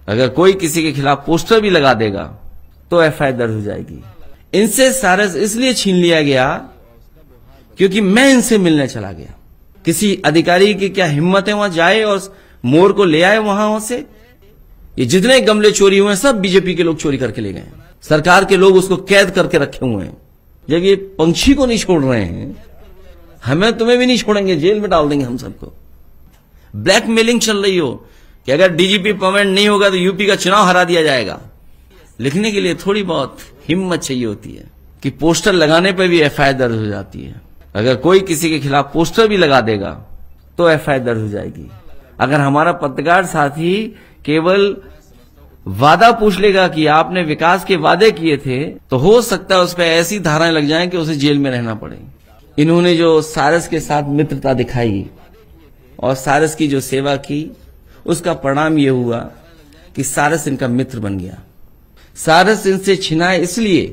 अगर कोई किसी के खिलाफ पोस्टर भी लगा देगा तो एफआईआर दर्ज हो जाएगी। इनसे सारस इसलिए छीन लिया गया क्योंकि मैं इनसे मिलने चला गया। किसी अधिकारी की क्या हिम्मत है वहां जाए और मोर को ले आए वहां से? ये जितने गमले चोरी हुए हैं सब बीजेपी के लोग चोरी करके ले गए हैं। सरकार के लोग उसको कैद करके रखे हुए हैं। जब ये पंछी को नहीं छोड़ रहे हैं, हमें तुम्हें भी नहीं छोड़ेंगे, जेल में डाल देंगे हम सबको। ब्लैकमेलिंग चल रही हो कि अगर डीजीपी परमानेंट नहीं होगा तो यूपी का चुनाव हरा दिया जाएगा। लिखने के लिए थोड़ी बहुत हिम्मत चाहिए होती है कि पोस्टर लगाने पर भी एफआईआर दर्ज हो जाती है। अगर कोई किसी के खिलाफ पोस्टर भी लगा देगा तो एफआईआर दर्ज हो जाएगी। अगर हमारा पत्रकार साथी केवल वादा पूछ लेगा कि आपने विकास के वादे किए थे, तो हो सकता है उस पर ऐसी धाराएं लग जाएं कि उसे जेल में रहना पड़े। इन्होंने जो सारस के साथ मित्रता दिखाई और सारस की जो सेवा की, उसका परिणाम यह हुआ कि सारस इनका मित्र बन गया। सारस इनसे छिनाए इसलिए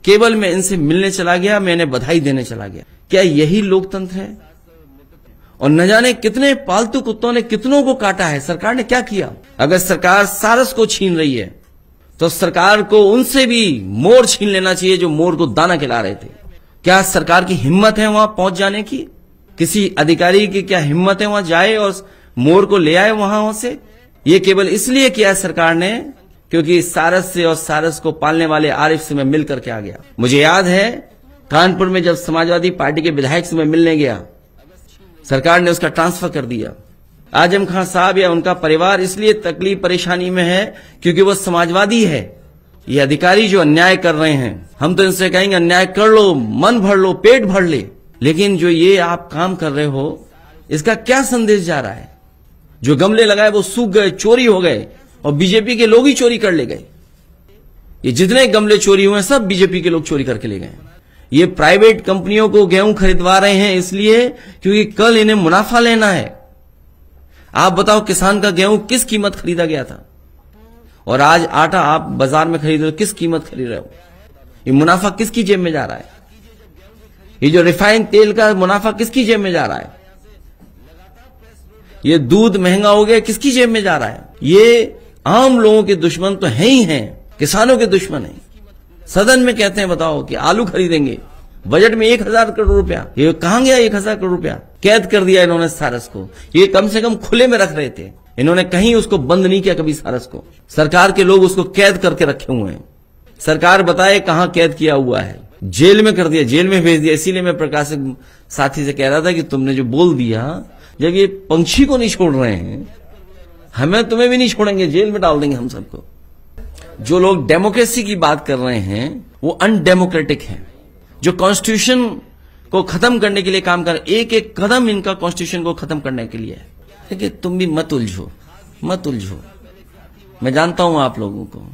केवल मैं इनसे मिलने चला गया, मैं इन्हें बधाई देने चला गया। क्या यही लोकतंत्र है? और न जाने कितने पालतू कुत्तों ने कितनों को काटा है। सरकार ने क्या किया? अगर सरकार सारस को छीन रही है तो सरकार को उनसे भी मोर छीन लेना चाहिए जो मोर को दाना खिला रहे थे। क्या सरकार की हिम्मत है वहां पहुंच जाने की? किसी अधिकारी की क्या हिम्मत है वहां जाए और मोर को ले आए वहां से? ये केवल इसलिए किया सरकार ने क्योंकि सारस से और सारस को पालने वाले आरिफ से मैं मिल करके आ गया। मुझे याद है कानपुर में जब समाजवादी पार्टी के विधायक से मैं मिलने गया, सरकार ने उसका ट्रांसफर कर दिया। आजम खान साहब या उनका परिवार इसलिए तकलीफ परेशानी में है क्योंकि वो समाजवादी है। ये अधिकारी जो अन्याय कर रहे हैं, हम तो इनसे कहेंगे अन्याय कर लो, मन भर लो, पेट भर ले, लेकिन जो ये आप काम कर रहे हो इसका क्या संदेश जा रहा है? जो गमले लगाए वो सूख गए, चोरी हो गए और बीजेपी के लोग ही चोरी कर ले गए। ये जितने गमले चोरी हुए हैं सब बीजेपी के लोग चोरी करके ले गए। ये प्राइवेट कंपनियों को गेहूं खरीदवा रहे हैं इसलिए क्योंकि कल इन्हें मुनाफा लेना है। आप बताओ किसान का गेहूं किस कीमत खरीदा गया था और आज आटा आप बाजार में खरीद रहे हो, किस कीमत खरीद रहे हो? ये मुनाफा किसकी जेब में जा रहा है? ये जो रिफाइंड तेल का मुनाफा किसकी जेब में जा रहा है? ये दूध महंगा हो गया, किसकी जेब में जा रहा है? ये आम लोगों के दुश्मन तो है ही हैं, किसानों के दुश्मन है। सदन में कहते हैं बताओ कि आलू खरीदेंगे, बजट में 1000 करोड़ रुपया, ये कहां गया 1000 करोड़ रुपया? कैद कर दिया इन्होंने सारस को। ये कम से कम खुले में रख रहे थे, इन्होंने कहीं उसको बंद नहीं किया कभी सारस को। सरकार के लोग उसको कैद करके रखे हुए हैं। सरकार बताए कहां कैद किया हुआ है? जेल में कर दिया, जेल में भेज दिया। इसीलिए मैं प्रकाशक साथी से कह रहा था कि तुमने जो बोल दिया, जब ये पंछी को नहीं छोड़ रहे हैं, हमें तुम्हें भी नहीं छोड़ेंगे, जेल में डाल देंगे हम सबको। जो लोग डेमोक्रेसी की बात कर रहे हैं वो अनडेमोक्रेटिक हैं। जो कॉन्स्टिट्यूशन को खत्म करने के लिए काम कर, एक एक कदम इनका कॉन्स्टिट्यूशन को खत्म करने के लिए है। देखिए तुम भी मत उलझो, मत उलझो। मैं जानता हूं आप लोगों को,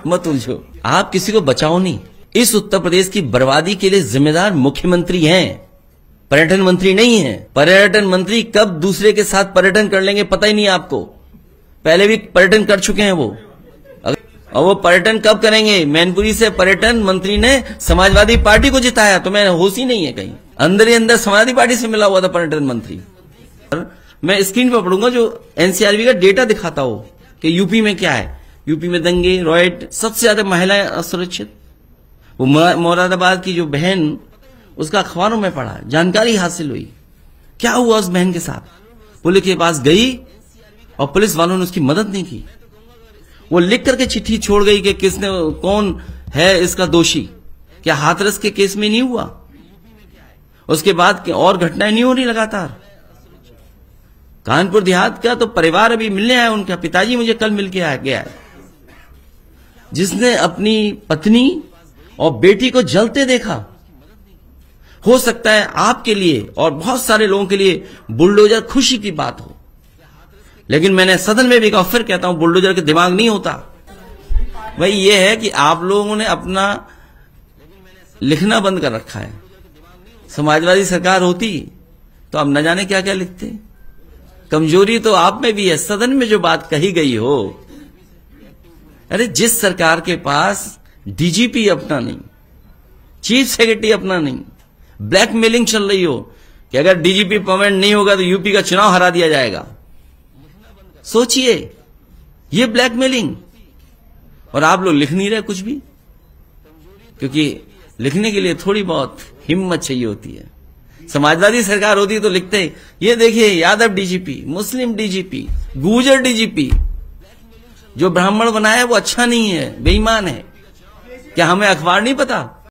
मत उलझो। आप किसी को बचाओ नहीं। इस उत्तर प्रदेश की बर्बादी के लिए जिम्मेदार मुख्यमंत्री हैं, पर्यटन मंत्री नहीं है। पर्यटन मंत्री कब दूसरे के साथ पर्यटन कर लेंगे पता ही नहीं आपको। पहले भी पर्यटन कर चुके हैं वो, और वो पर्यटन कब करेंगे? मैनपुरी से पर्यटन मंत्री ने समाजवादी पार्टी को जिताया, तो मैं होश ही नहीं है कहीं। अंदर ही अंदर समाजवादी पार्टी से मिला हुआ था पर्यटन मंत्री। मैं स्क्रीन पर पढ़ूंगा जो एनसीआरबी का डेटा दिखाता हो कि यूपी में क्या है। यूपी में दंगे, रॉयट, सबसे ज्यादा महिलाएं असुरक्षित। वो मुरादाबाद की जो बहन, उसका अखबारों में पढ़ा, जानकारी हासिल हुई क्या हुआ उस बहन के साथ। पुलिस के पास गई और पुलिस वालों ने उसकी मदद नहीं की। वो लिख करके चिट्ठी छोड़ गई कि किसने, कौन है इसका दोषी। क्या हाथरस के केस में नहीं हुआ? उसके बाद और घटनाएं नहीं हो रही लगातार? कानपुर देहात का तो परिवार अभी मिलने आया, उनका पिताजी मुझे कल मिल के आ गया है, जिसने अपनी पत्नी और बेटी को जलते देखा। हो सकता है आपके लिए और बहुत सारे लोगों के लिए बुलडोजर खुशी की बात हो, लेकिन मैंने सदन में भी कहा, फिर कहता हूं, बुलडोजर के दिमाग नहीं होता। भाई ये है कि आप लोगों ने अपना लिखना बंद कर रखा है। समाजवादी सरकार होती तो अब न जाने क्या क्या लिखते। कमजोरी तो आप में भी है। सदन में जो बात कही गई हो, अरे जिस सरकार के पास डीजीपी अपना नहीं, चीफ सेक्रेटरी अपना नहीं, ब्लैकमेलिंग चल रही हो कि अगर डीजीपी परमानेंट नहीं होगा तो यूपी का चुनाव हरा दिया जाएगा। सोचिए, ये ब्लैकमेलिंग। और आप लोग लिख नहीं रहे कुछ भी, क्योंकि लिखने के लिए थोड़ी बहुत हिम्मत चाहिए होती है। समाजवादी सरकार होती तो लिखते, ये देखिए यादव डीजीपी, मुस्लिम डीजीपी, गुर्जर डीजीपी, जो ब्राह्मण बनाया वो अच्छा नहीं है, बेईमान है। क्या हमें अखबार नहीं पता?